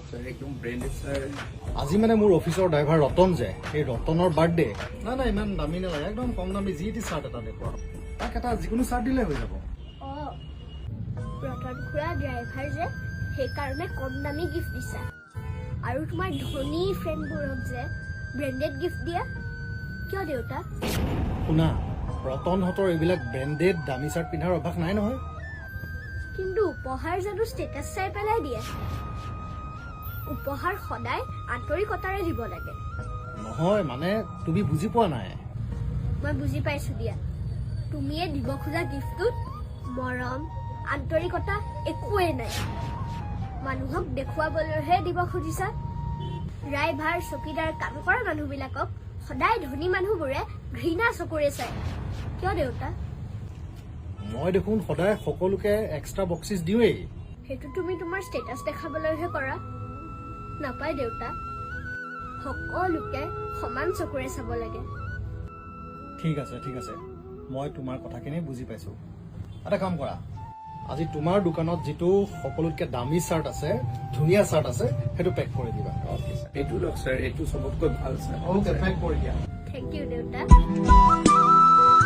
sir একদম ব্ৰ্যান্ডেড sir আজি মানে মোৰ অফিচৰ ড্ৰাইভাৰ ৰতন যে এই ৰতনৰ বাৰ্থডে না না ইমান দামী নালাগে একদম কম দামী যি টি চাৰ্ট এটা দেখুৱা তাক এটা যিকোনো চাৰ্ট দিলে হৈ যাব ৰতন খুৰা ড্ৰাইভাৰ যে সেইকাৰণে কম দামী গিফ্ট দিছা আৰু তোমাৰ ধনী ফ্ৰেণ্ডবোৰক যে ব্ৰেণ্ডেড গিফ্ট দিয়া কিয় দেউতা শুনা ৰতনহঁতৰ এইবিলাক ব্ৰেণ্ডেড দামী চাৰ্ট পিন্ধাৰ অভ্যাস নাই নহয় কিন্তু উপহাৰ জানো ষ্টেটাছ চাই পেলাই দিয়ে উপহাৰ সদায় আন্তৰিকতাৰে দিব লাগে নহয় মানে তুমি বুজি পোৱা নাই মই বুজি পাইছো দিয়া তুমিয়ে দিব খোজা গিফ্টটোত মৰম আন্তৰিকতা একোৱেই নাই মানুহক দেখুৱাবলৈহে দিব খুজিছা ড্ৰাইভাৰ চকীদাৰ কাম কৰা মানুহবিলাকক সদায় ধনী মানুহবোৰে ঘৃণা চকুৰে চায় কিয় দেউতা মই দেখোন সদায় সকলোকে এক্সট্ৰা বক্সিছ দিওঁৱেই সেইটো তুমি তোমাৰ ষ্টেটাছ দেখাবলৈহে কৰা নাপায় দেউতা সকলোকে সমান চকুৰে চাব লাগে ঠিক আছে মই তোমাৰ কথাখিনি বুজি পাইছো এটা কাম কৰা আজি তোমাৰ দোকানত যিটো সকলোতকৈ দামী চাৰ্ট আছে ধুনীয়া চাৰ্ট আছে সেইটো পেক কৰি দিবা অ'কে স্যাৰ এইটো লওক স্যাৰ এইটো চবতকৈ ভাল স্যাৰ অ'কে পেক কৰি দিয়া থেংক ইউ দেউতা